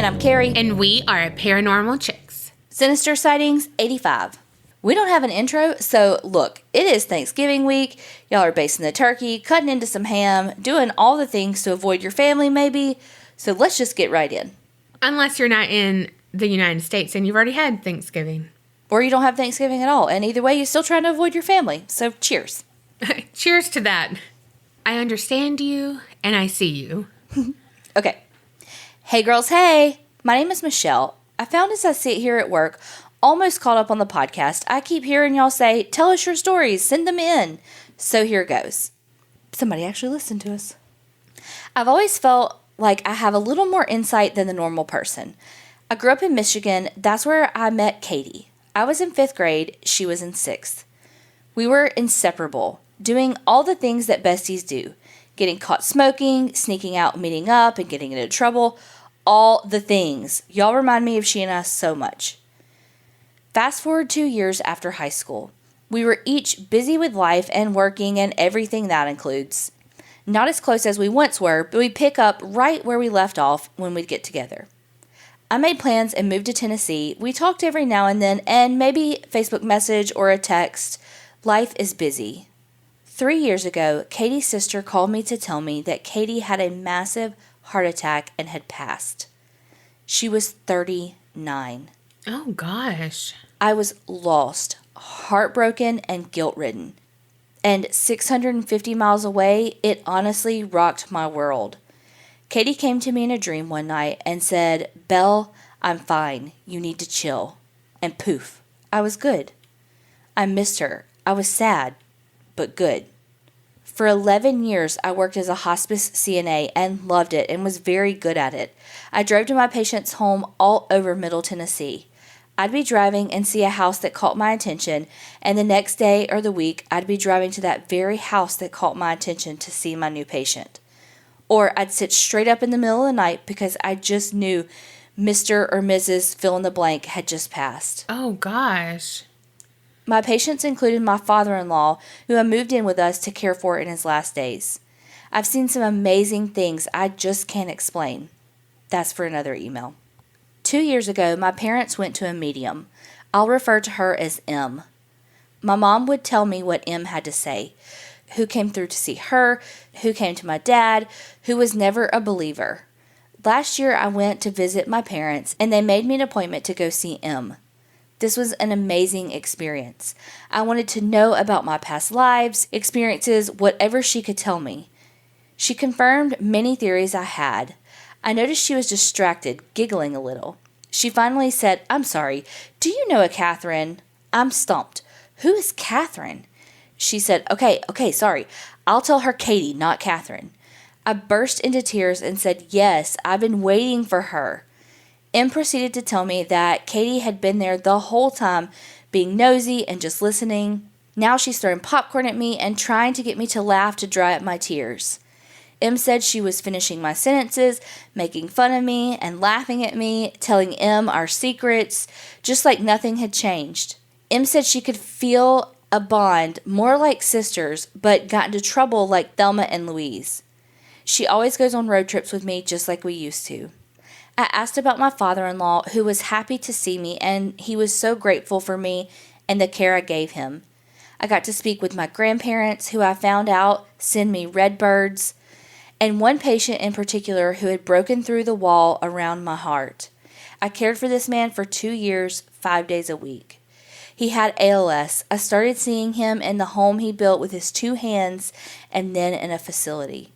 And I'm Carrie. And we are Paranormal Chicks. Sinister Sightings 85. We don't have an intro, so look, it is Thanksgiving week. Y'all are basting the turkey, cutting into some ham, doing all the things to avoid your family maybe. So let's just get right in. Unless you're not in the United States and you've already had Thanksgiving. Or you don't have Thanksgiving at all. And either way, you're still trying to avoid your family. So cheers. Cheers to that. I understand you and I see you. Okay. Hey girls, hey. My name is Michelle. I found as I sit here at work, almost caught up on the podcast, I keep hearing y'all say, tell us your stories, send them in. So here goes. Somebody actually listened to us. I've always felt like I have a little more insight than the normal person. I grew up in Michigan. That's where I met Katie. I was in 5th grade. She was in 6th. We were inseparable, doing all the things that besties do. Getting caught smoking, sneaking out, meeting up, and getting into trouble. All the things. Y'all remind me of she and I so much. Fast forward 2 years after high school. We were each busy with life and working and everything that includes. Not as close as we once were, but we pick up right where we left off when we'd get together. I made plans and moved to Tennessee. We talked every now and then and maybe Facebook message or a text. Life is busy. 3 years ago, Katie's sister called me to tell me that Katie had a massive heart attack and had passed. She was 39. Oh, gosh. I was lost, heartbroken, and guilt-ridden. And 650 miles away, it honestly rocked my world. Katie came to me in a dream one night and said, Belle, I'm fine. You need to chill. And poof, I was good. I missed her. I was sad, but good. For 11 years, I worked as a hospice CNA and loved it and was very good at it. I drove to my patients' home all over Middle Tennessee. I'd be driving and see a house that caught my attention, and the next day or the week, I'd be driving to that very house that caught my attention to see my new patient. Or I'd sit straight up in the middle of the night because I just knew Mr. or Mrs. fill in the blank had just passed. Oh, gosh. My patients included my father-in-law, who I moved in with us to care for in his last days. I've seen some amazing things I just can't explain. That's for another email. 2 years ago, my parents went to a medium. I'll refer to her as M. My mom would tell me what M had to say, who came through to see her, who came to my dad, who was never a believer. Last year, I went to visit my parents, and they made me an appointment to go see M. This was an amazing experience. I wanted to know about my past lives, experiences, whatever she could tell me. She confirmed many theories I had. I noticed she was distracted, giggling a little. She finally said, I'm sorry, do you know a Catherine? I'm stumped. Who is Catherine? She said, okay, sorry. I'll tell her Katie, not Catherine. I burst into tears and said, yes, I've been waiting for her. M proceeded to tell me that Katie had been there the whole time, being nosy and just listening. Now she's throwing popcorn at me and trying to get me to laugh to dry up my tears. M said she was finishing my sentences, making fun of me and laughing at me, telling M our secrets, just like nothing had changed. M said she could feel a bond more like sisters, but got into trouble like Thelma and Louise. She always goes on road trips with me just like we used to. I asked about my father-in-law, who was happy to see me, and he was so grateful for me and the care I gave him. I got to speak with my grandparents, who I found out send me red birds, and one patient in particular who had broken through the wall around my heart. I cared for this man for 2 years, 5 days a week. He had ALS. I started seeing him in the home he built with his 2 hands and then in a facility.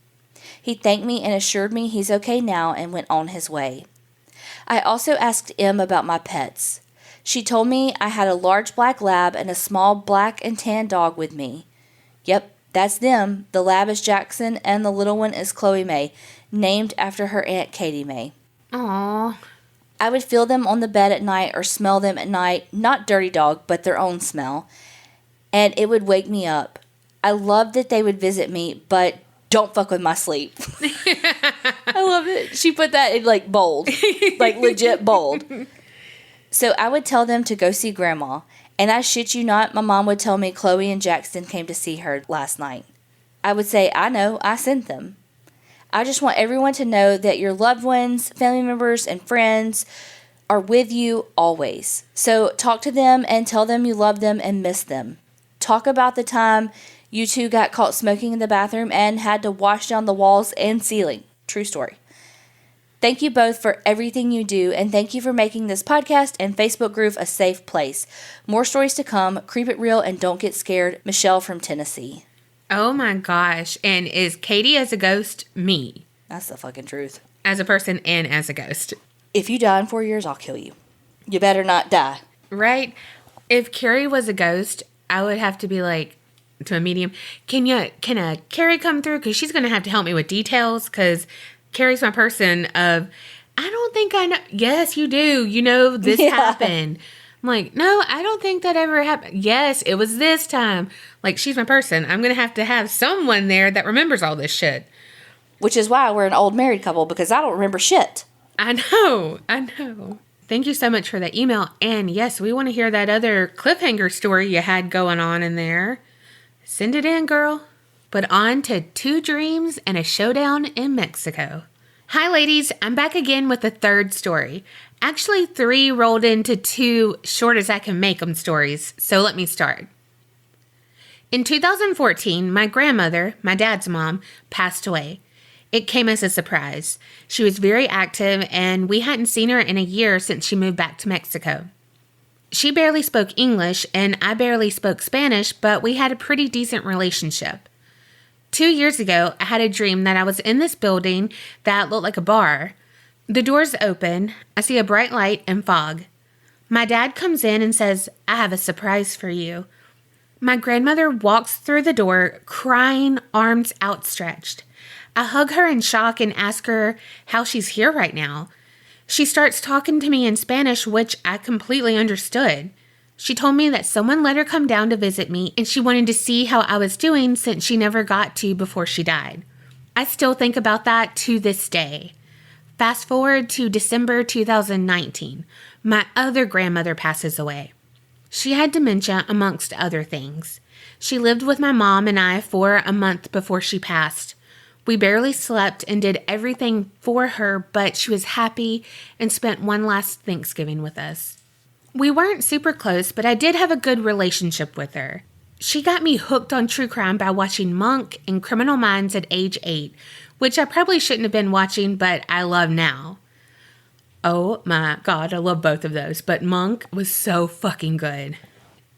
He thanked me and assured me he's okay now and went on his way. I also asked M about my pets. She told me I had a large black lab and a small black and tan dog with me. Yep, that's them. The lab is Jackson and the little one is Chloe May, named after her Aunt Katie May. Aww. I would feel them on the bed at night or smell them at night, not dirty dog, but their own smell, and it would wake me up. I loved that they would visit me, but don't fuck with my sleep. I love it. She put that in like bold, like legit bold. So I would tell them to go see Grandma. And I shit you not, my mom would tell me Chloe and Jackson came to see her last night. I would say, I know, I sent them. I just want everyone to know that your loved ones, family members, and friends are with you always. So talk to them and tell them you love them and miss them. Talk about the time you two got caught smoking in the bathroom and had to wash down the walls and ceiling. True story. Thank you both for everything you do, and thank you for making this podcast and Facebook group a safe place. More stories to come. Keep it real and don't get scared. Michelle from Tennessee. Oh my gosh. And is Katie as a ghost me? That's the fucking truth. As a person and as a ghost. If you die in 4 years, I'll kill you. You better not die. Right? If Carrie was a ghost, I would have to be like, to a medium, can a Carrie come through? Because she's going to have to help me with details, because Carrie's my person of, I don't think I know. Yes, you do. You know, this happened. I'm like, no, I don't think that ever happened. Yes, it was this time. Like, she's my person. I'm going to have someone there that remembers all this shit. Which is why we're an old married couple, because I don't remember shit. I know. Thank you so much for that email. And yes, we want to hear that other cliffhanger story you had going on in there. Send it in, girl. But on to 2 dreams and a showdown in Mexico. Hi, ladies. I'm back again with the 3rd story. Actually, 3 rolled into 2 short as I can make them stories. So let me start. In 2014, my grandmother, my dad's mom, passed away. It came as a surprise. She was very active, and we hadn't seen her in a year since she moved back to Mexico. She barely spoke English, and I barely spoke Spanish, but we had a pretty decent relationship. 2 years ago, I had a dream that I was in this building that looked like a bar. The doors open, I see a bright light and fog. My dad comes in and says, "I have a surprise for you." My grandmother walks through the door, crying, arms outstretched. I hug her in shock and ask her how she's here right now. She starts talking to me in Spanish, which I completely understood. She told me that someone let her come down to visit me, and she wanted to see how I was doing since she never got to before she died. I still think about that to this day. Fast forward to December 2019. My other grandmother passes away. She had dementia, amongst other things. She lived with my mom and I for a month before she passed. We barely slept and did everything for her, but she was happy and spent one last Thanksgiving with us. We weren't super close, but I did have a good relationship with her. She got me hooked on true crime by watching Monk and Criminal Minds at age 8, which I probably shouldn't have been watching, but I love now. Oh my God, I love both of those, but Monk was so fucking good.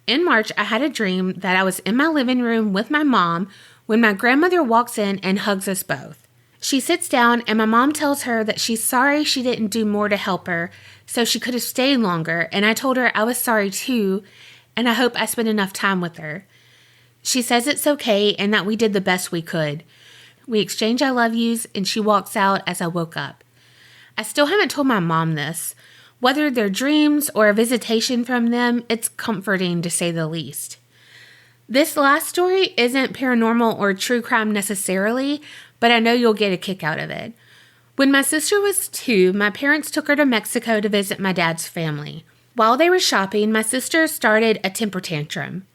In March, I had a dream that I was in my living room with my mom when my grandmother walks in and hugs us both. She sits down and my mom tells her that she's sorry she didn't do more to help her, so she could have stayed longer, and I told her I was sorry too, and I hope I spent enough time with her. She says it's okay and that we did the best we could. We exchange I love yous and she walks out as I woke up. I still haven't told my mom this. Whether they're dreams or a visitation from them, it's comforting to say the least. This last story isn't paranormal or true crime necessarily, but I know you'll get a kick out of it. When my sister was 2, my parents took her to Mexico to visit my dad's family. While they were shopping, my sister started a temper tantrum.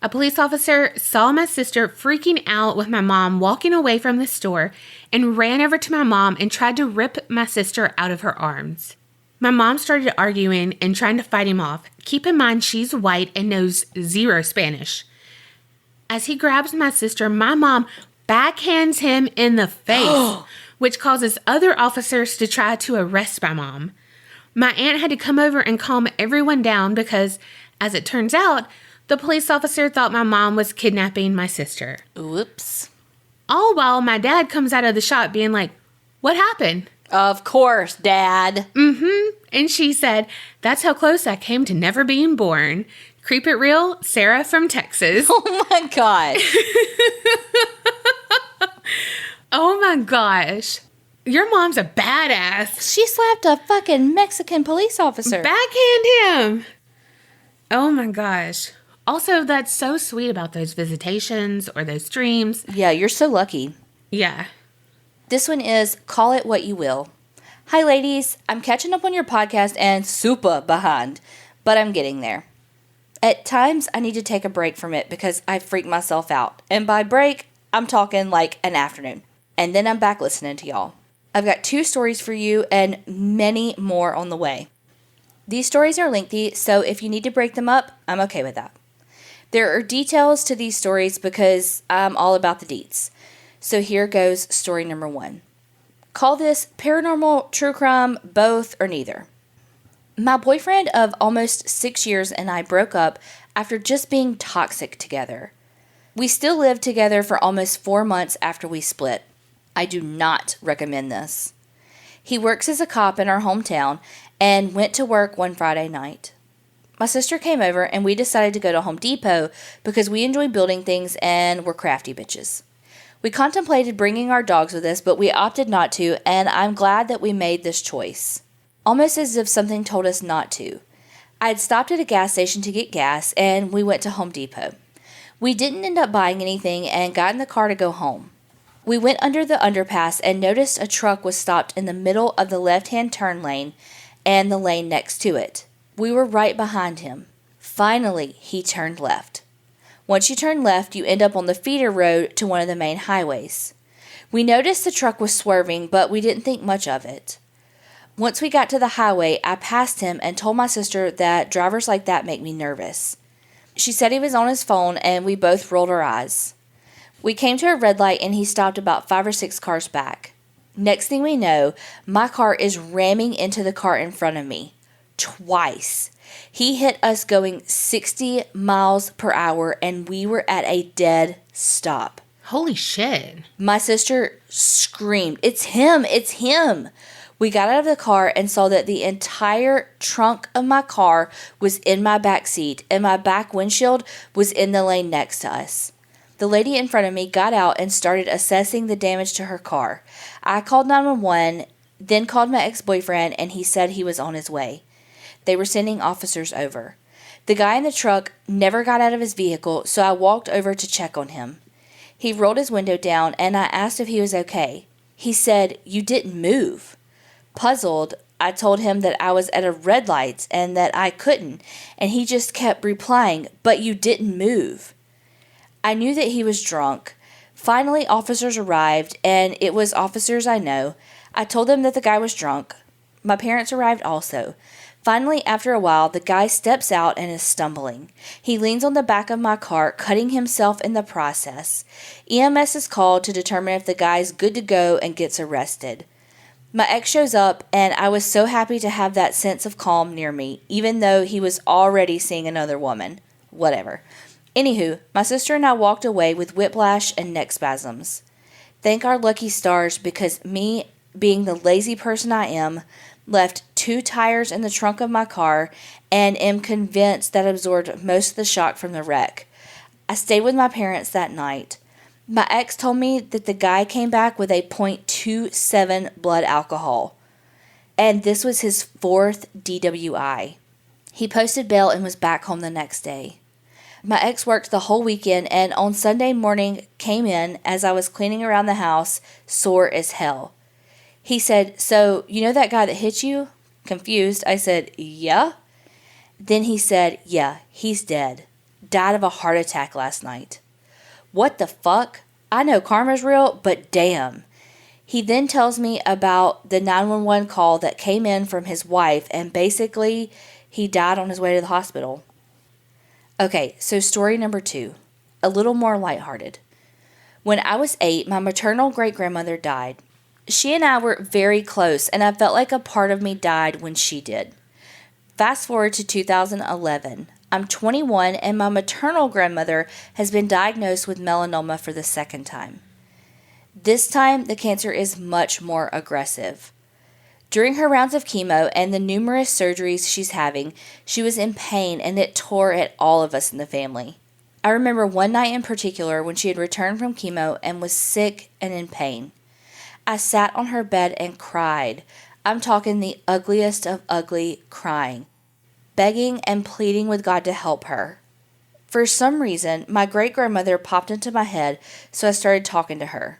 A police officer saw my sister freaking out with my mom walking away from the store and ran over to my mom and tried to rip my sister out of her arms. My mom started arguing and trying to fight him off. Keep in mind she's white and knows 0 Spanish. As he grabs my sister, my mom backhands him in the face, which causes other officers to try to arrest my mom. My aunt had to come over and calm everyone down because, as it turns out, the police officer thought my mom was kidnapping my sister. Whoops. All while my dad comes out of the shop being like, "What happened?" Of course, Dad. And she said, "That's how close I came to never being born." Creep it real, Sarah from Texas. Oh my God. Oh my gosh. Your mom's a badass. She slapped a fucking Mexican police officer. Backhand him. Oh my gosh. Also, that's so sweet about those visitations or those dreams. Yeah, you're so lucky. Yeah. This one is Call It What You Will. Hi, ladies. I'm catching up on your podcast and super behind, but I'm getting there. At times, I need to take a break from it because I freak myself out. And by break, I'm talking like an afternoon. and then I'm back listening to y'all. I've got 2 stories for you and many more on the way. These stories are lengthy, so if you need to break them up, I'm okay with that. There are details to these stories because I'm all about the deets. So here goes story number 1. Call this paranormal, true crime, both, or neither. My boyfriend of almost 6 years and I broke up after just being toxic together. We still lived together for almost 4 months after we split. I do not recommend this. He works as a cop in our hometown and went to work one Friday night. My sister came over and we decided to go to Home Depot because we enjoy building things and we're crafty bitches. We contemplated bringing our dogs with us, but we opted not to, and I'm glad that we made this choice. Almost as if something told us not to. I had stopped at a gas station to get gas, and we went to Home Depot. We didn't end up buying anything and got in the car to go home. We went under the underpass and noticed a truck was stopped in the middle of the left-hand turn lane and the lane next to it. We were right behind him. Finally, he turned left. Once you turn left, you end up on the feeder road to one of the main highways. We noticed the truck was swerving, but we didn't think much of it. Once we got to the highway, I passed him and told my sister that drivers like that make me nervous. She said he was on his phone, and we both rolled our eyes. We came to a red light, and he stopped about 5 or 6 cars back. Next thing we know, my car is ramming into the car in front of me. Twice. He hit us going 60 miles per hour, and we were at a dead stop. Holy shit. My sister screamed, "It's him! It's him!" We got out of the car and saw that the entire trunk of my car was in my back seat and my back windshield was in the lane next to us. The lady in front of me got out and started assessing the damage to her car. I called 911, then called my ex-boyfriend, and he said he was on his way. They were sending officers over. The guy in the truck never got out of his vehicle, so I walked over to check on him. He rolled his window down and I asked if he was okay. He said, "You didn't move." Puzzled, I told him that I was at a red light and that I couldn't, and he just kept replying, "But you didn't move." I knew that he was drunk. Finally, officers arrived, and it was officers I know. I told them that the guy was drunk. My parents arrived also. Finally, after a while, the guy steps out and is stumbling. He leans on the back of my car, cutting himself in the process. EMS is called to determine if the guy's good to go and gets arrested. My ex shows up, and I was so happy to have that sense of calm near me, even though he was already seeing another woman. Whatever. Anywho, my sister and I walked away with whiplash and neck spasms. Thank our lucky stars, because me, being the lazy person I am, left 2 tires in the trunk of my car and am convinced that absorbed most of the shock from the wreck. I stayed with my parents that night. My ex told me that the guy came back with a .27 blood alcohol, and this was his 4th DWI. He posted bail and was back home the next day. My ex worked the whole weekend and on Sunday morning came in as I was cleaning around the house, sore as hell. He said, "So, you know that guy that hit you?" Confused, I said, "Yeah." Then he said, "Yeah, he's dead. Died of a heart attack last night." What the fuck? I know karma's real, but damn. He then tells me about the 911 call that came in from his wife, and basically, he died on his way to the hospital. Okay, so story number 2. A little more lighthearted. When I was 8, my maternal great-grandmother died. She and I were very close, and I felt like a part of me died when she did. Fast forward to 2011. I'm 21, and my maternal grandmother has been diagnosed with melanoma for the 2nd time. This time, the cancer is much more aggressive. During her rounds of chemo and the numerous surgeries she's having, she was in pain, and it tore at all of us in the family. I remember one night in particular when she had returned from chemo and was sick and in pain. I sat on her bed and cried. I'm talking the ugliest of ugly crying, begging and pleading with God to help her. For some reason, my great-grandmother popped into my head, so I started talking to her.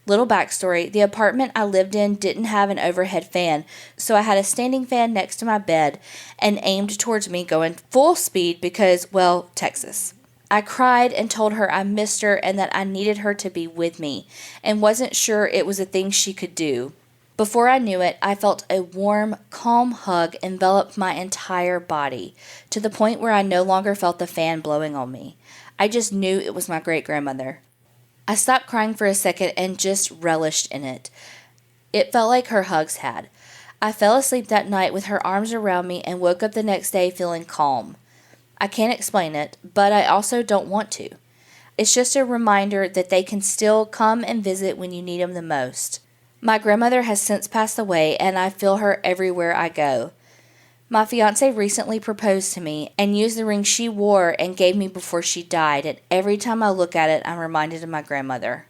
Little backstory, the apartment I lived in didn't have an overhead fan, so I had a standing fan next to my bed and aimed towards me going full speed because, well, Texas. I cried and told her I missed her and that I needed her to be with me and wasn't sure it was a thing she could do. Before I knew it, I felt a warm, calm hug envelop my entire body, to the point where I no longer felt the fan blowing on me. I just knew it was my great-grandmother. I stopped crying for a second and just relished in it. It felt like her hugs had. I fell asleep that night with her arms around me and woke up the next day feeling calm. I can't explain it, but I also don't want to. It's just a reminder that they can still come and visit when you need them the most. My grandmother has since passed away, and I feel her everywhere I go. My fiancé recently proposed to me and used the ring she wore and gave me before she died, and every time I look at it, I'm reminded of my grandmother.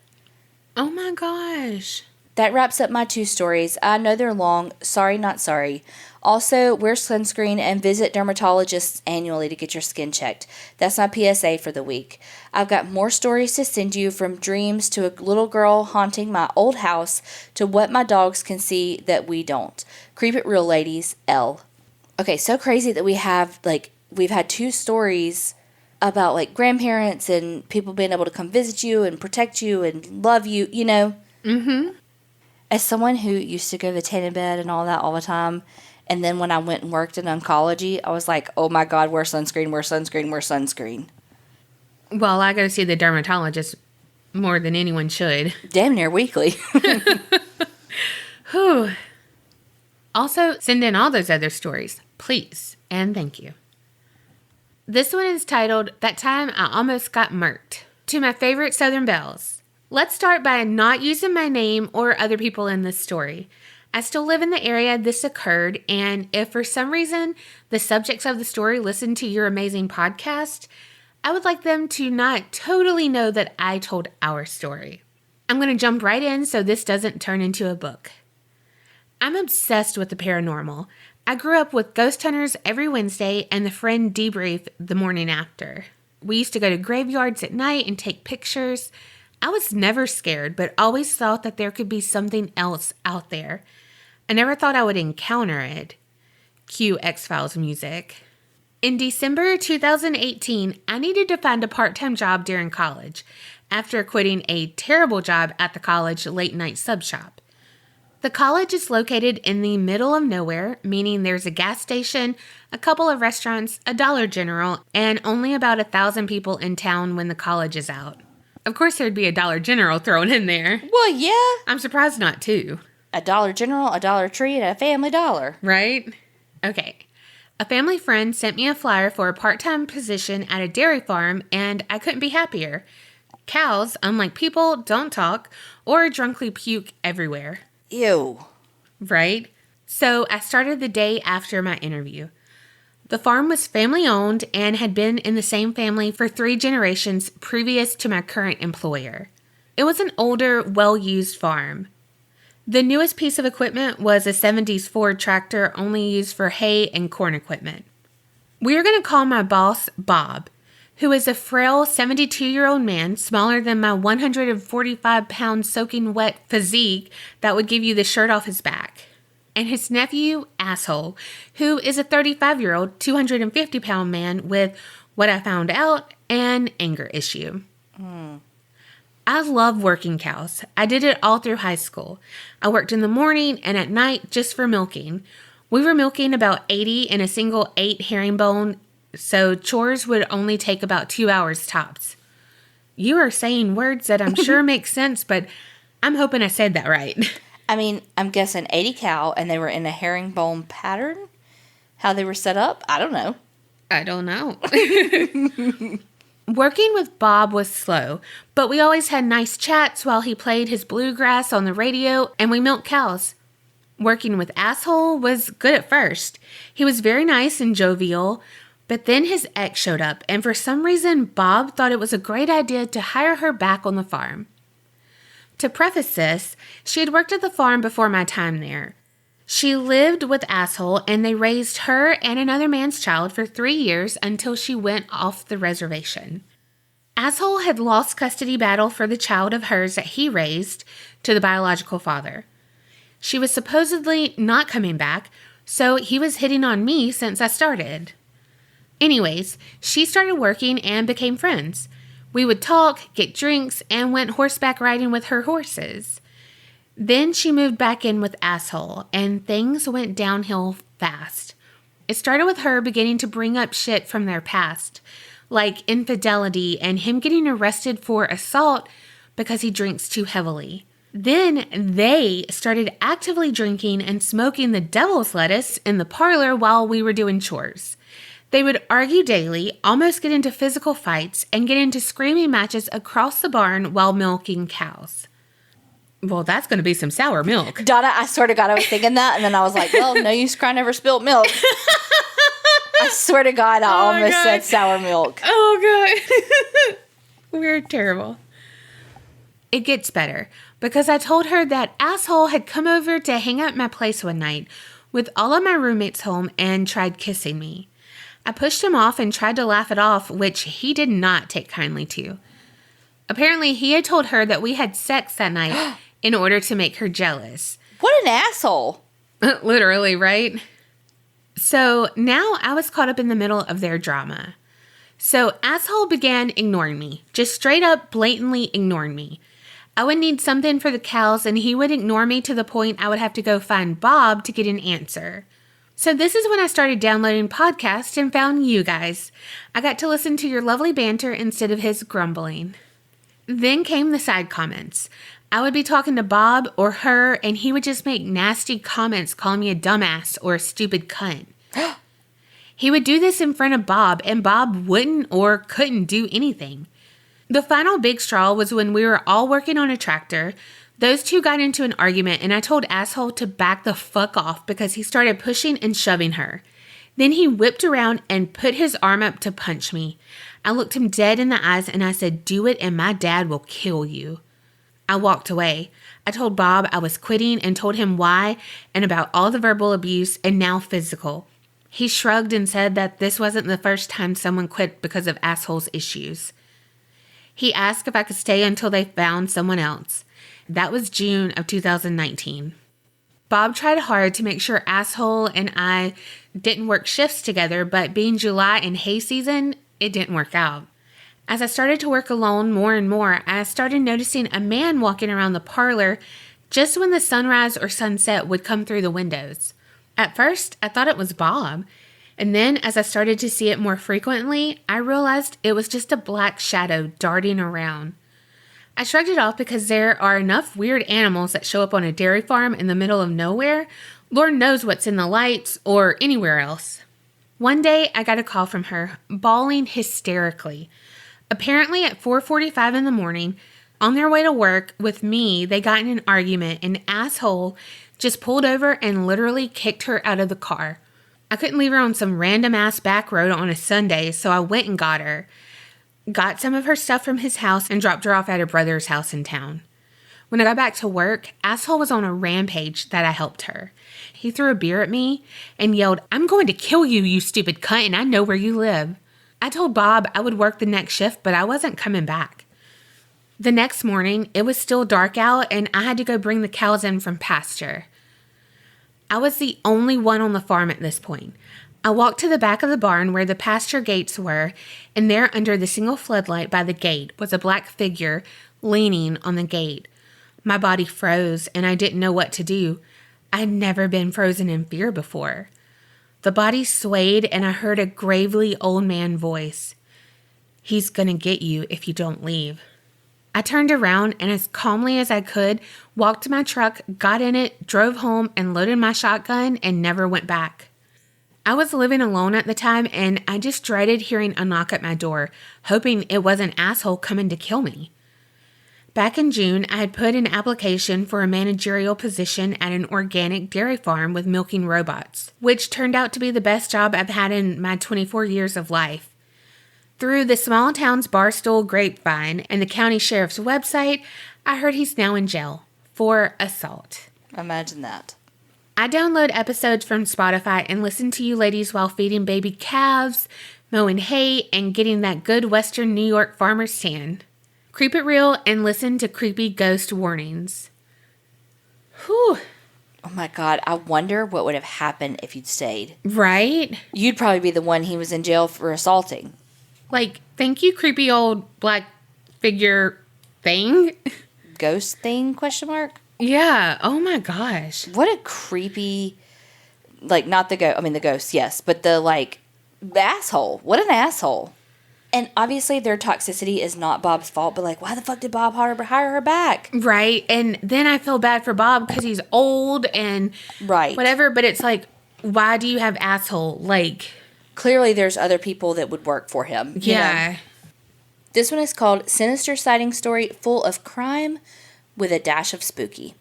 Oh my gosh. That wraps up my 2 stories. I know they're long. Sorry, not sorry. Also, wear sunscreen and visit dermatologists annually to get your skin checked. That's my PSA for the week. I've got more stories to send you, from dreams to a little girl haunting my old house to what my dogs can see that we don't. Creep it real, ladies. L. Okay, so crazy that we've had 2 stories about, grandparents and people being able to come visit you and protect you and love you, Mm-hmm. As someone who used to go to the tanning bed and all that all the time, and then when I went and worked in oncology, I was like, oh my God, wear sunscreen, wear sunscreen, wear sunscreen. Well, I go to see the dermatologist more than anyone should. Damn near weekly. Whew. Also, send in all those other stories, please, and thank you. This one is titled, That Time I Almost Got Murked. To my favorite Southern Belles. Let's start by not using my name or other people in this story. I still live in the area this occurred, and if for some reason the subjects of the story listen to your amazing podcast, I would like them to not totally know that I told our story. I'm going to jump right in so this doesn't turn into a book. I'm obsessed with the paranormal. I grew up with ghost hunters every Wednesday and the friend debrief the morning after. We used to go to graveyards at night and take pictures. I was never scared, but always thought that there could be something else out there. I never thought I would encounter it. Cue X-Files music. In December 2018, I needed to find a part-time job during college, after quitting a terrible job at the college late-night sub shop. The college is located in the middle of nowhere, meaning there's a gas station, a couple of restaurants, a Dollar General, and only about 1,000 people in town when the college is out. Of course, there'd be a Dollar General thrown in there. Well, yeah. I'm surprised not two. A Dollar General, a Dollar Tree, and a Family Dollar. Right? Okay. A family friend sent me a flyer for a part-time position at a dairy farm, and I couldn't be happier. Cows, unlike people, don't talk or drunkenly puke everywhere. Ew. Right? So I started the day after my interview. The farm was family-owned and had been in the same family for 3 generations previous to my current employer. It was an older, well-used farm. The newest piece of equipment was a 70s Ford tractor only used for hay and corn equipment. We are going to call my boss Bob, who is a frail 72-year-old man smaller than my 145-pound soaking wet physique that would give you the shirt off his back. And his nephew, Asshole, who is a 35-year-old, 250-pound man with, what I found out, an anger issue. I love working cows. I did it all through high school. I worked in the morning and at night just for milking. We were milking about 80 in a single 8 herringbone, so chores would only take about 2 hours tops. You are saying words that I'm sure make sense, but I'm hoping I said that right. I mean, I'm guessing 80 cow, and they were in a herringbone pattern? How they were set up? I don't know. I don't know. Working with Bob was slow, but we always had nice chats while he played his bluegrass on the radio and we milked cows. Working with Asshole was good at first. He was very nice and jovial, but then his ex showed up, and for some reason, Bob thought it was a great idea to hire her back on the farm. To preface this, she had worked at the farm before my time there. She lived with Asshole, and they raised her and another man's child for 3 years until she went off the reservation. Asshole had lost custody battle for the child of hers that he raised to the biological father. She was supposedly not coming back, so he was hitting on me since I started. Anyways, she started working and became friends. We would talk, get drinks, and went horseback riding with her horses. Then she moved back in with Asshole, and things went downhill fast. It started with her beginning to bring up shit from their past, like infidelity and him getting arrested for assault because he drinks too heavily. Then they started actively drinking and smoking the devil's lettuce in the parlor while we were doing chores. They would argue daily, almost get into physical fights, and get into screaming matches across the barn while milking cows. Well, that's going to be some sour milk. Donna, I swear to God, I was thinking that, and then I was like, well, no use crying over spilt milk. I swear to God, I almost said sour milk. Oh, God. We're terrible. It gets better, because I told her that Asshole had come over to hang out at my place one night with all of my roommates home and tried kissing me. I pushed him off and tried to laugh it off, which he did not take kindly to. Apparently, he had told her that we had sex that night in order to make her jealous. What an asshole. Literally, right? So now I was caught up in the middle of their drama. So Asshole began ignoring me, just straight up blatantly ignoring me. I would need something for the cows and he would ignore me to the point I would have to go find Bob to get an answer. So this is when I started downloading podcasts and found you guys. I got to listen to your lovely banter instead of his grumbling. Then came the side comments. I would be talking to Bob or her, and he would just make nasty comments calling me a dumbass or a stupid cunt. He would do this in front of Bob, and Bob wouldn't or couldn't do anything. The final big straw was when we were all working on a tractor. Those two got into an argument, and I told Asshole to back the fuck off because he started pushing and shoving her. Then he whipped around and put his arm up to punch me. I looked him dead in the eyes and I said, "Do it and my dad will kill you." I walked away. I told Bob I was quitting and told him why and about all the verbal abuse and now physical. He shrugged and said that this wasn't the first time someone quit because of Asshole's issues. He asked if I could stay until they found someone else. That was June of 2019. Bob tried hard to make sure Asshole and I didn't work shifts together, but being July and hay season, it didn't work out. As I started to work alone more and more, I started noticing a man walking around the parlor just when the sunrise or sunset would come through the windows. At first, I thought it was Bob, and then as I started to see it more frequently, I realized it was just a black shadow darting around. I shrugged it off because there are enough weird animals that show up on a dairy farm in the middle of nowhere. Lord knows what's in the lights or anywhere else. One day, I got a call from her, bawling hysterically. Apparently, at 4:45 in the morning, on their way to work with me, they got in an argument and Asshole just pulled over and literally kicked her out of the car. I couldn't leave her on some random-ass back road on a Sunday, so I went and got her. Got some of her stuff from his house and dropped her off at her brother's house in town. When I got back to work, Asshole was on a rampage that I helped her. He threw a beer at me and yelled, "I'm going to kill you, you stupid cunt, and I know where you live." I told Bob I would work the next shift, but I wasn't coming back. The next morning, it was still dark out, and I had to go bring the cows in from pasture. I was the only one on the farm at this point. I walked to the back of the barn where the pasture gates were, and there under the single floodlight by the gate was a black figure leaning on the gate. My body froze, and I didn't know what to do. I had never been frozen in fear before. The body swayed, and I heard a gravely old man voice. "He's gonna get you if you don't leave." I turned around and as calmly as I could, walked to my truck, got in it, drove home, and loaded my shotgun and never went back. I was living alone at the time, and I just dreaded hearing a knock at my door, hoping it was an asshole coming to kill me. Back in June, I had put an application for a managerial position at an organic dairy farm with milking robots, which turned out to be the best job I've had in my 24 years of life. Through the small town's barstool grapevine and the county sheriff's website, I heard he's now in jail for assault. Imagine that. I download episodes from Spotify and listen to you ladies while feeding baby calves, mowing hay, and getting that good Western New York farmer's tan. Keep it real and listen to creepy ghost warnings. Whew. Oh my God. I wonder what would have happened if you'd stayed. Right? You'd probably be the one he was in jail for assaulting. Like, thank you, creepy old black figure thing. Ghost thing, question mark? Yeah. Oh my gosh. What a creepy, like, not the ghost, I mean the ghost, yes, but the, like, the asshole. What an asshole. And obviously their toxicity is not Bob's fault, but like, why the fuck did Bob hire her back? Right. And then I feel bad for Bob because he's old and Right. whatever, but it's like, why do you have asshole? Like, Clearly there's other people that would work for him. yeah. You know? This one is called Sinister Sightings Story, full of crime with a dash of spooky.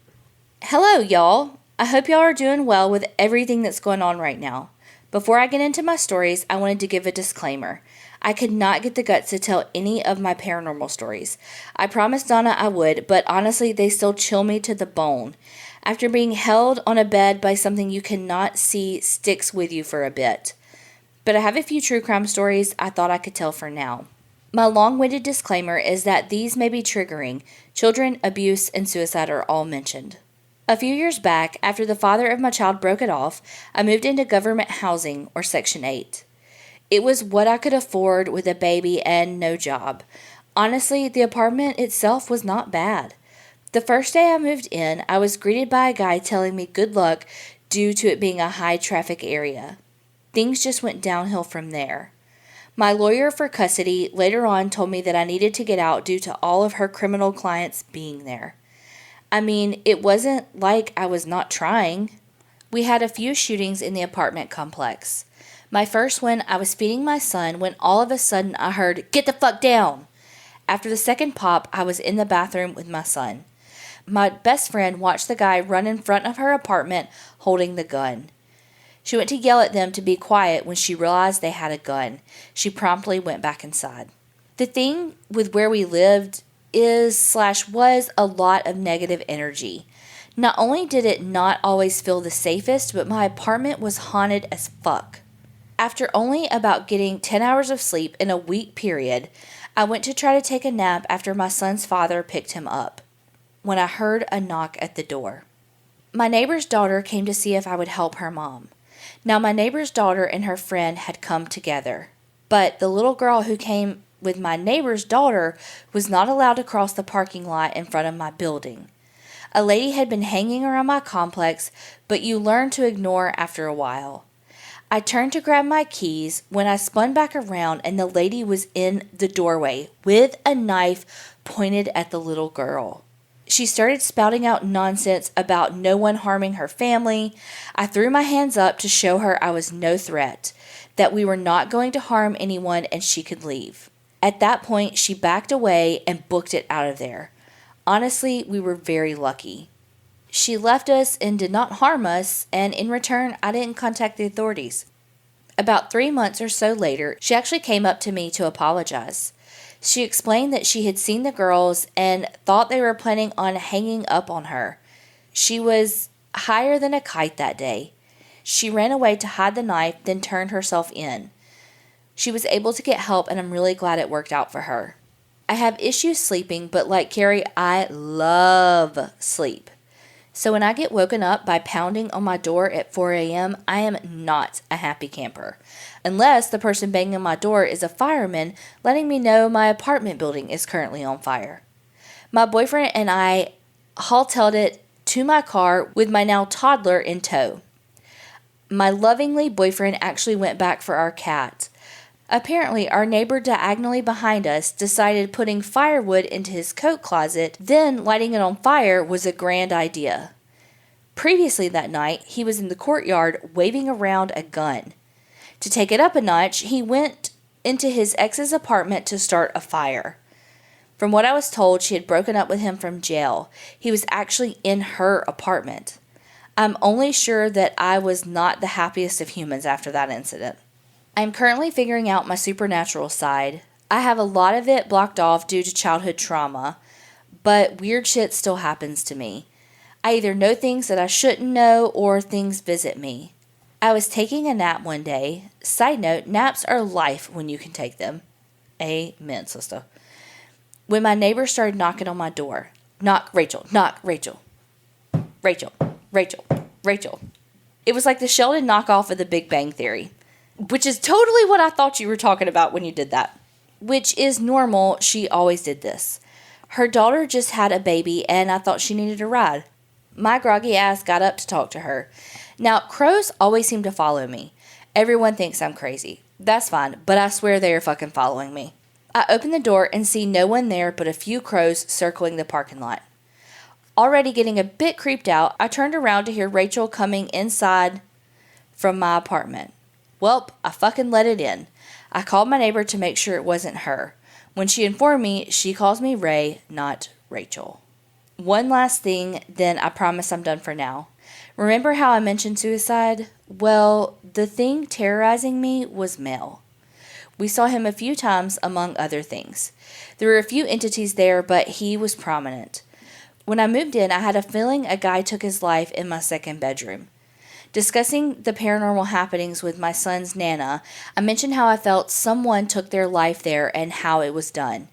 Hello, y'all. I hope y'all are doing well with everything that's going on right now. Before I get into my stories, I wanted to give a disclaimer. I could not get the guts to tell any of my paranormal stories. I promised Donna I would, but honestly, they still chill me to the bone. After being held on a bed by something you cannot see sticks with you for a bit. But I have a few true crime stories I thought I could tell for now. My long-winded disclaimer is that these may be triggering. Children, abuse, and suicide are all mentioned. A few years back, after the father of my child broke it off, I moved into government housing, or Section 8. It was what I could afford with a baby and no job. Honestly, the apartment itself was not bad. The first day I moved in, I was greeted by a guy telling me good luck due to it being a high-traffic area. Things just went downhill from there. My lawyer for custody later on told me that I needed to get out due to all of her criminal clients being there. I mean, it wasn't like I was not trying. We had a few shootings in the apartment complex. My first one, I was feeding my son when all of a sudden I heard, "Get the fuck down!" After the second pop, I was in the bathroom with my son. My best friend watched the guy run in front of her apartment holding the gun. She went to yell at them to be quiet when she realized they had a gun. She promptly went back inside. The thing with where we lived was a lot of negative energy. Not only did it not always feel the safest, but my apartment was haunted as fuck. After only about getting 10 hours of sleep in a week period, I went to try to take a nap after my son's father picked him up, when I heard a knock at the door. My neighbor's daughter came to see if I would help her mom. Now, my neighbor's daughter and her friend had come together, but the little girl who came with my neighbor's daughter was not allowed to cross the parking lot in front of my building. A lady had been hanging around my complex, but you learn to ignore after a while. I turned to grab my keys when I spun back around and the lady was in the doorway with a knife pointed at the little girl. She started spouting out nonsense about no one harming her family. I threw my hands up to show her I was no threat, that we were not going to harm anyone and she could leave. At that point, she backed away and booked it out of there. Honestly, we were very lucky. She left us and did not harm us, and in return, I didn't contact the authorities. About 3 months or so later, she actually came up to me to apologize. She explained that she had seen the girls and thought they were planning on hanging up on her. She was higher than a kite that day. She ran away to hide the knife, then turned herself in. She was able to get help, and I'm really glad it worked out for her. I have issues sleeping, but like Carrie, I love sleep. So when I get woken up by pounding on my door at 4 a.m., I am not a happy camper. Unless the person banging on my door is a fireman letting me know my apartment building is currently on fire. My boyfriend and I hightailed it to my car with my now toddler in tow. My lovingly boyfriend actually went back for our cat. Apparently, our neighbor diagonally behind us decided putting firewood into his coat closet, then lighting it on fire was a grand idea. Previously that night, he was in the courtyard waving around a gun. To take it up a notch, he went into his ex's apartment to start a fire. From what I was told, she had broken up with him from jail. He was actually in her apartment. I'm only sure that I was not the happiest of humans after that incident. I am currently figuring out my supernatural side. I have a lot of it blocked off due to childhood trauma, but weird shit still happens to me. I either know things that I shouldn't know or things visit me. I was taking a nap one day. Side note, naps are life when you can take them. Amen, sister. When my neighbor started knocking on my door. Knock, Rachel. Knock, Rachel. Rachel. Rachel. Rachel. It was like the Sheldon knockoff of the Big Bang Theory, which is totally what I thought you were talking about when you did that. Which is normal. She always did this. Her daughter just had a baby, and I thought she needed a ride. My groggy ass got up to talk to her. Now, crows always seem to follow me. Everyone thinks I'm crazy. That's fine, but I swear they are fucking following me. I open the door and see no one there but a few crows circling the parking lot. Already getting a bit creeped out, I turned around to hear Rachel coming inside from my apartment. Welp, I fucking let it in. I called my neighbor to make sure it wasn't her. When she informed me, she calls me Ray, not Rachel. One last thing, then I promise I'm done for now. Remember how I mentioned suicide? Well, the thing terrorizing me was Mel. We saw him a few times, among other things. There were a few entities there, but he was prominent. When I moved in, I had a feeling a guy took his life in my second bedroom. Discussing the paranormal happenings with my son's Nana, I mentioned how I felt someone took their life there and how it was done.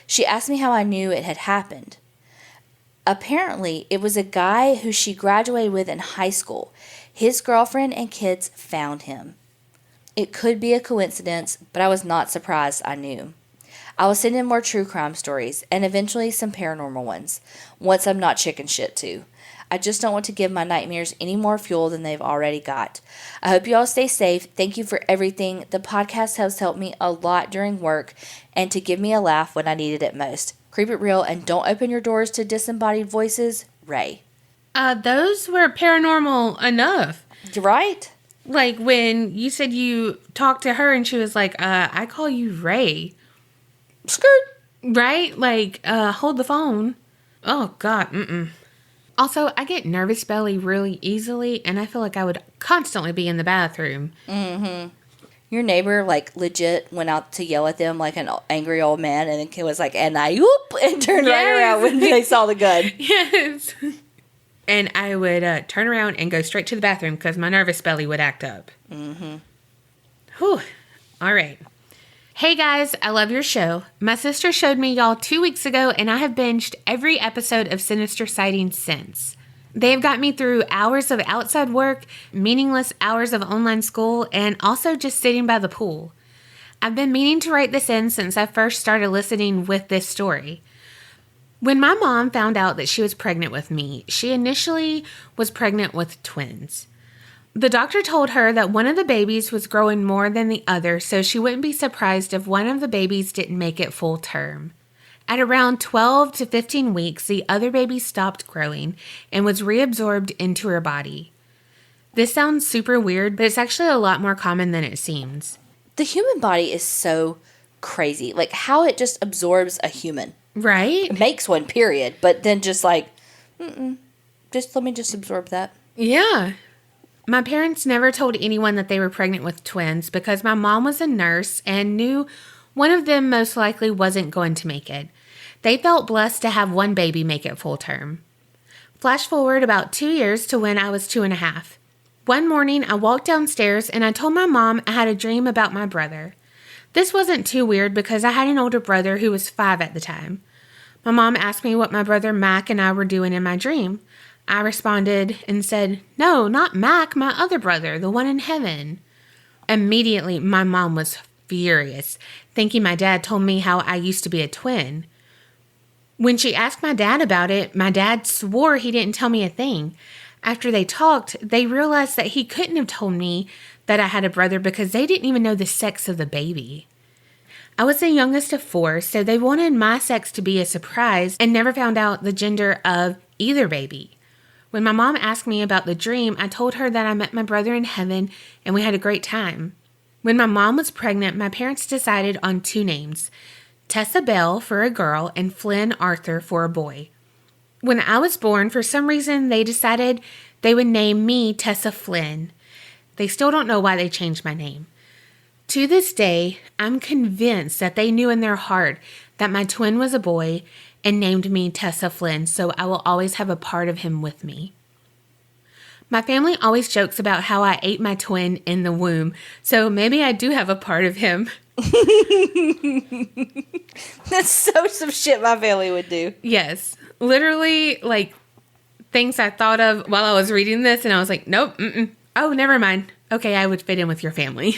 She asked me how I knew it had happened. Apparently, it was a guy who she graduated with in high school. His girlfriend and kids found him. It could be a coincidence, but I was not surprised I knew. I will send in more true crime stories, and eventually some paranormal ones, once I'm not chicken shit too. I just don't want to give my nightmares any more fuel than they've already got. I hope you all stay safe. Thank you for everything. The podcast has helped me a lot during work and to give me a laugh when I needed it most. Keep it real and don't open your doors to disembodied voices. Ray. Those were paranormal enough. Right? Like when you said you talked to her and she was like, I call you Ray. Skirt. Right? Like, hold the phone. Oh, God. Also, I get nervous belly really easily, and I feel like I would constantly be in the bathroom. Your neighbor, like, legit went out to yell at them like an angry old man, and then was like, and I whoop, and turned right around when they saw the gun. Yes. And I would turn around and go straight to the bathroom because my nervous belly would act up. Whew. All right. Hey guys, I love your show. My sister showed me y'all 2 weeks ago, and I have binged every episode of Sinister Sightings since. They have got me through hours of outside work, meaningless hours of online school, and also just sitting by the pool. I've been meaning to write this in since I first started listening with this story. When my mom found out that she was pregnant with me, she initially was pregnant with twins. The doctor told her that one of the babies was growing more than the other, so she wouldn't be surprised if one of the babies didn't make it full term. At around 12 to 15 weeks, the other baby stopped growing and was reabsorbed into her body. This sounds super weird, but it's actually a lot more common than it seems. The human body is so crazy. Like, how it just absorbs a human. Right? It makes one, period. But then just like, just let me just absorb that. Yeah. My parents never told anyone that they were pregnant with twins because my mom was a nurse and knew one of them most likely wasn't going to make it. They felt blessed to have one baby make it full term. Flash forward about 2 years to when I was 2.5. One morning, I walked downstairs and I told my mom I had a dream about my brother. This wasn't too weird because I had an older brother who was 5 at the time. My mom asked me what my brother Mac and I were doing in my dream. I responded and said, "No, not Mac, my other brother, the one in heaven." Immediately, my mom was furious, thinking my dad told me how I used to be a twin. When she asked my dad about it, my dad swore he didn't tell me a thing. After they talked, they realized that he couldn't have told me that I had a brother because they didn't even know the sex of the baby. I was the youngest of 4, so they wanted my sex to be a surprise and never found out the gender of either baby. When my mom asked me about the dream, I told her that I met my brother in heaven and we had a great time. When my mom was pregnant, my parents decided on 2 names, Tessa Bell for a girl and Flynn Arthur for a boy. When I was born, for some reason, they decided they would name me Tessa Flynn. They still don't know why they changed my name. To this day, I'm convinced that they knew in their heart that my twin was a boy and named me Tessa Flynn, so I will always have a part of him with me. My family always jokes about how I ate my twin in the womb, so maybe I do have a part of him. That's so some shit my family would do. Yes. Literally, like, things I thought of while I was reading this, and I was like, nope, oh, never mind. Okay, I would fit in with your family.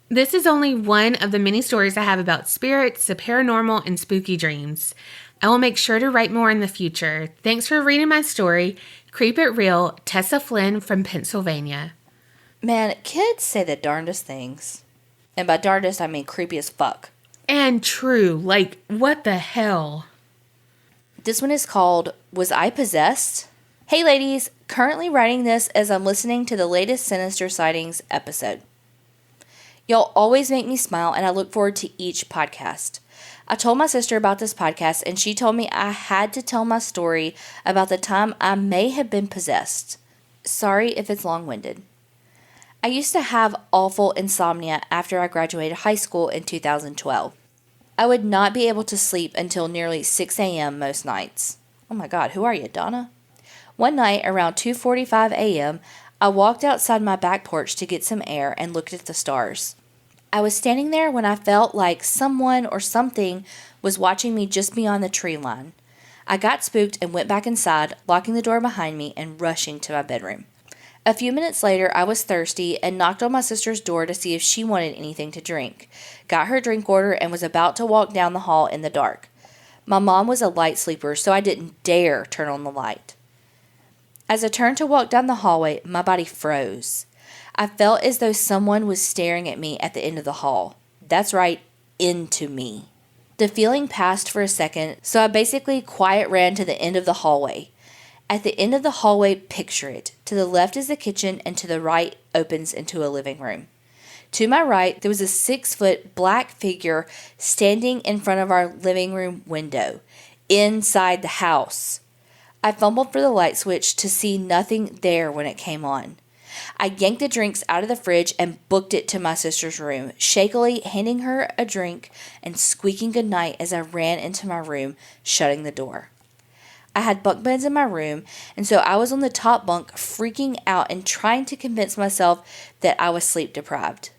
This is only one of the many stories I have about spirits, the paranormal, and spooky dreams. I will make sure to write more in the future. Thanks for reading my story. Creep It Real, Tessa Flynn from Pennsylvania. Man, kids say the darndest things. And by darndest, I mean creepy as fuck. And true. Like, what the hell? This one is called, Was I Possessed? Hey ladies, currently writing this as I'm listening to the latest Sinister Sightings episode. Y'all always make me smile, and I look forward to each podcast. I told my sister about this podcast, and she told me I had to tell my story about the time I may have been possessed. Sorry if it's long-winded. I used to have awful insomnia after I graduated high school in 2012. I would not be able to sleep until nearly 6 a.m. most nights. Oh my God, who are you, Donna? One night around 2:45 a.m., I walked outside my back porch to get some air and looked at the stars. I was standing there when I felt like someone or something was watching me just beyond the tree line. I got spooked and went back inside, locking the door behind me and rushing to my bedroom. A few minutes later, I was thirsty and knocked on my sister's door to see if she wanted anything to drink. Got her drink order and was about to walk down the hall in the dark. My mom was a light sleeper, so I didn't dare turn on the light. As I turned to walk down the hallway, my body froze. I felt as though someone was staring at me at the end of the hall. That's right, into me. The feeling passed for a second, so I basically quiet ran to the end of the hallway. At the end of the hallway, picture it. To the left is the kitchen, and to the right opens into a living room. To my right, there was a 6-foot black figure standing in front of our living room window, inside the house. I fumbled for the light switch to see nothing there when it came on. I yanked the drinks out of the fridge and booked it to my sister's room, shakily handing her a drink and squeaking goodnight as I ran into my room, shutting the door. I had bunk beds in my room, and so I was on the top bunk freaking out and trying to convince myself that I was sleep deprived.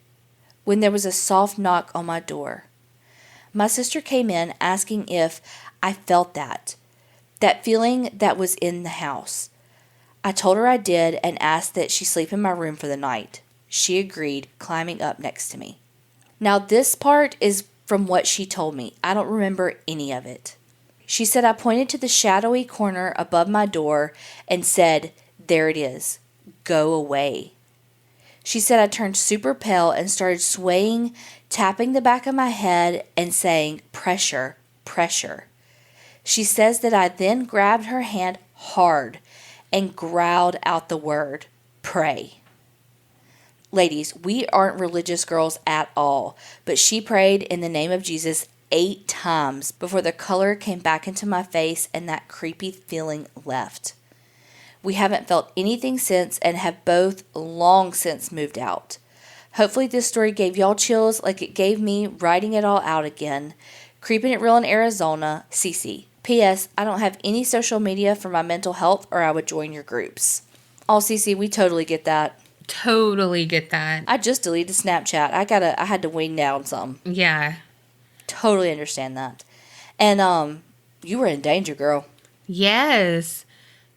When there was a soft knock on my door. My sister came in asking if I felt that feeling that was in the house. I told her I did and asked that she sleep in my room for the night. She agreed, climbing up next to me. Now this part is from what she told me. I don't remember any of it. She said I pointed to the shadowy corner above my door and said, "There it is. Go away." She said I turned super pale and started swaying, tapping the back of my head and saying, "Pressure, pressure." She says that I then grabbed her hand hard and growled out the word, "Pray." Ladies, we aren't religious girls at all, but she prayed in the name of Jesus 8 times before the color came back into my face and that creepy feeling left. We haven't felt anything since and have both long since moved out. Hopefully this story gave y'all chills like it gave me writing it all out again. Creeping It Real in Arizona, Cece. P.S. I don't have any social media for my mental health or I would join your groups. Oh, Cece, we totally get that. Totally get that. I just deleted Snapchat. I had to wing down some. Yeah. Totally understand that. And you were in danger, girl. Yes.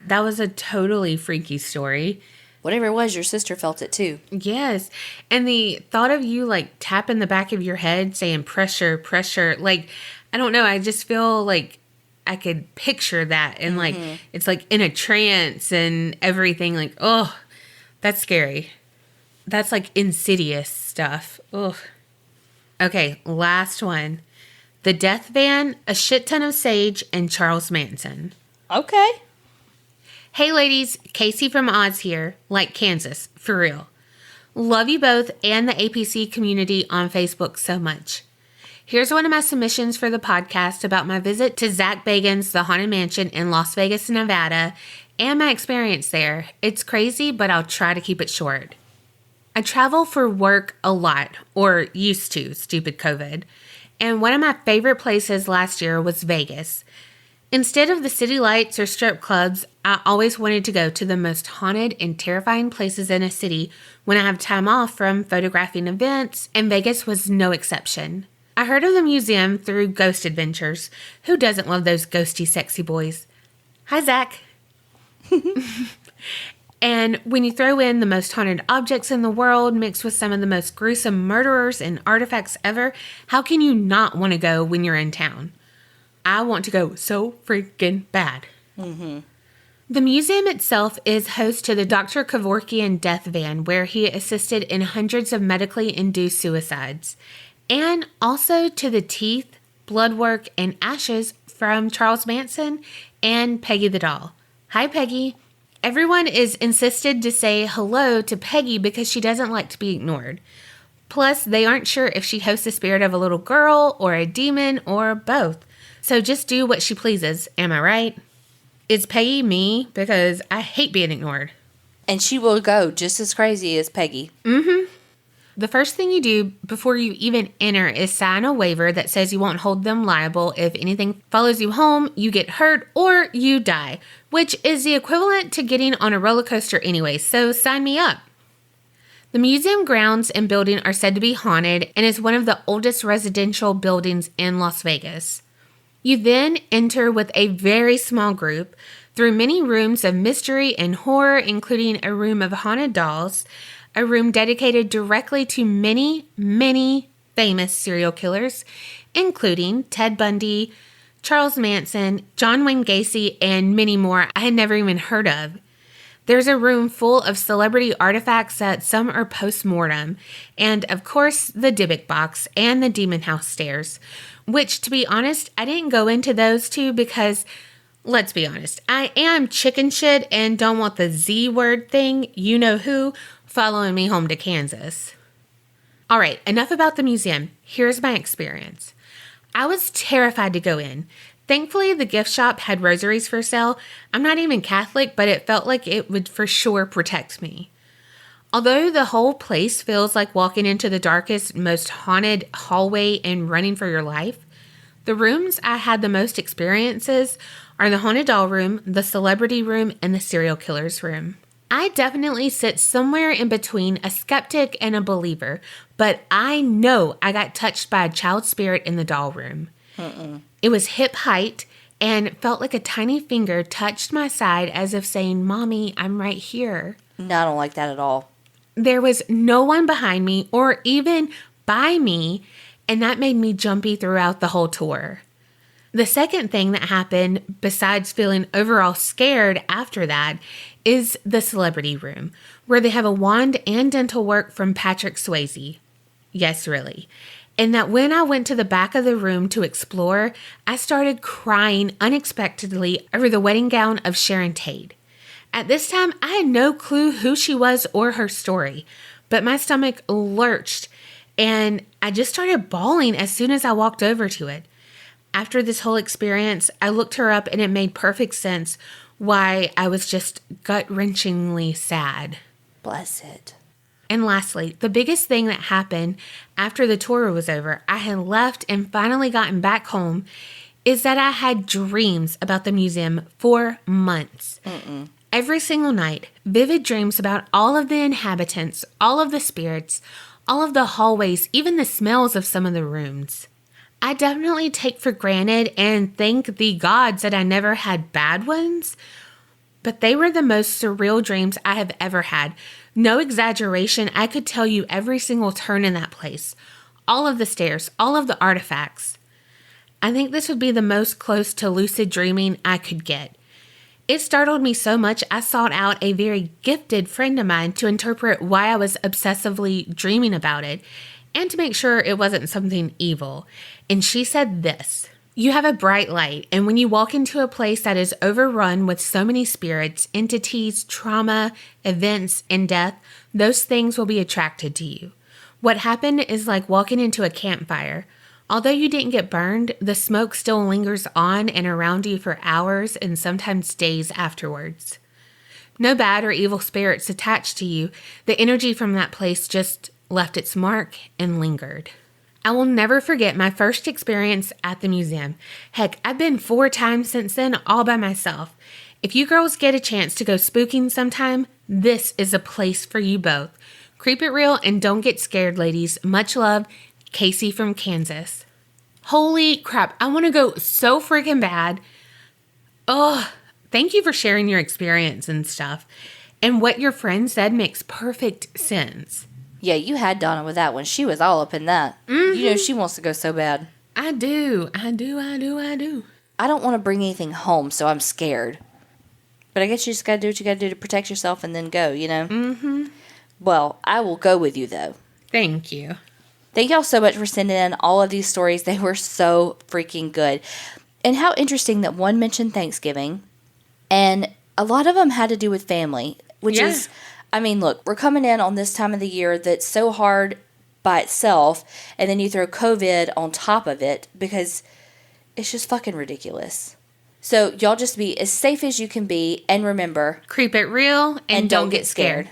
That was a totally freaky story. Whatever it was, your sister felt it too. Yes. And the thought of you like tapping the back of your head saying pressure, pressure, like, I don't know. I just feel like I could picture that and like, it's like in a trance and everything like, oh, that's scary. That's like insidious stuff. Ugh. Okay, last one. The Death Van, A Shit Ton of Sage, and Charles Manson. Okay. Hey ladies, Casey from Oz here, like Kansas, for real. Love you both and the APC community on Facebook so much. Here's one of my submissions for the podcast about my visit to Zach Bagans' The Haunted Mansion in Las Vegas, Nevada, and my experience there. It's crazy, but I'll try to keep it short. I travel for work a lot, or used to, stupid COVID, and one of my favorite places last year was Vegas. Instead of the city lights or strip clubs, I always wanted to go to the most haunted and terrifying places in a city when I have time off from photographing events, and Vegas was no exception. I heard of the museum through Ghost Adventures. Who doesn't love those ghosty, sexy boys? Hi, Zach. And when you throw in the most haunted objects in the world mixed with some of the most gruesome murderers and artifacts ever, how can you not want to go when you're in town? I want to go so freaking bad. Mm-hmm. The museum itself is host to the Dr. Kevorkian death van, where he assisted in hundreds of medically induced suicides, and also to the teeth, blood work, and ashes from Charles Manson and Peggy the doll. Hi, Peggy. Everyone is insisted to say hello to Peggy because she doesn't like to be ignored. Plus, they aren't sure if she hosts the spirit of a little girl or a demon or both. So just do what she pleases, am I right? Is Peggy me? Because I hate being ignored. And she will go just as crazy as Peggy. Mm-hmm. The first thing you do before you even enter is sign a waiver that says you won't hold them liable if anything follows you home, you get hurt, or you die, which is the equivalent to getting on a roller coaster anyway, so sign me up. The museum grounds and building are said to be haunted and is one of the oldest residential buildings in Las Vegas. You then enter with a very small group through many rooms of mystery and horror, including a room of haunted dolls, a room dedicated directly to many, many famous serial killers, including Ted Bundy, Charles Manson, John Wayne Gacy, and many more I had never even heard of. There's a room full of celebrity artifacts that some are post-mortem, and of course the Dybbuk box and the Demon House stairs, which, to be honest, I didn't go into those two because, let's be honest, I am chicken shit and don't want the Z word thing, you know who, following me home to Kansas. All right, enough about the museum. Here's my experience. I was terrified to go in. Thankfully, the gift shop had rosaries for sale. I'm not even Catholic, but it felt like it would for sure protect me. Although the whole place feels like walking into the darkest, most haunted hallway and running for your life, the rooms I had the most experiences are the haunted doll room, the celebrity room, and the serial killer's room. I definitely sit somewhere in between a skeptic and a believer, but I know I got touched by a child spirit in the doll room. It was hip height and felt like a tiny finger touched my side as if saying, "Mommy, I'm right here." No, I don't like that at all. There was no one behind me or even by me, and that made me jumpy throughout the whole tour. The second thing that happened, besides feeling overall scared after that, is the celebrity room, where they have a wand and dental work from Patrick Swayze. Yes, really. And that when I went to the back of the room to explore, I started crying unexpectedly over the wedding gown of Sharon Tate. At this time, I had no clue who she was or her story, but my stomach lurched, and I just started bawling as soon as I walked over to it. After this whole experience, I looked her up and it made perfect sense why I was just gut-wrenchingly sad. Bless it. And lastly, the biggest thing that happened after the tour was over, I had left and finally gotten back home, is that I had dreams about the museum for months. Every single night, vivid dreams about all of the inhabitants, all of the spirits, all of the hallways, even the smells of some of the rooms. I definitely take for granted and thank the gods that I never had bad ones, but they were the most surreal dreams I have ever had. No exaggeration, I could tell you every single turn in that place, all of the stairs, all of the artifacts. I think this would be the most close to lucid dreaming I could get. It startled me so much I sought out a very gifted friend of mine to interpret why I was obsessively dreaming about it and to make sure it wasn't something evil. And she said this: "You have a bright light, and when you walk into a place that is overrun with so many spirits, entities, trauma, events, and death, those things will be attracted to you. What happened is like walking into a campfire. Although you didn't get burned, the smoke still lingers on and around you for hours and sometimes days afterwards. No bad or evil spirits attached to you. The energy from that place just left its mark and lingered." I will never forget my first experience at the museum. Heck, I've been 4 times since then, all by myself. If you girls get a chance to go spooking sometime, this is a place for you both. Creep it real and don't get scared, ladies. Much love, Casey from Kansas. Holy crap, I want to go so freaking bad. Oh, Thank you for sharing your experience and stuff. And what your friend said makes perfect sense. Yeah, you had Donna with that one. She was all up in that. You know she wants to go so bad. I do. I don't want to bring anything home, so I'm scared. But I guess you just got to do what you got to do to protect yourself and then go, you know? Mm-hmm. Well, I will go with you, though. Thank you. Thank y'all so much for sending in all of these stories. They were so freaking good. And how interesting that one mentioned Thanksgiving, and a lot of them had to do with family, which is, I mean, look, we're coming in on this time of the year that's so hard by itself, and then you throw COVID on top of it because it's just fucking ridiculous. So y'all just be as safe as you can be, and remember, creep it real and don't get scared.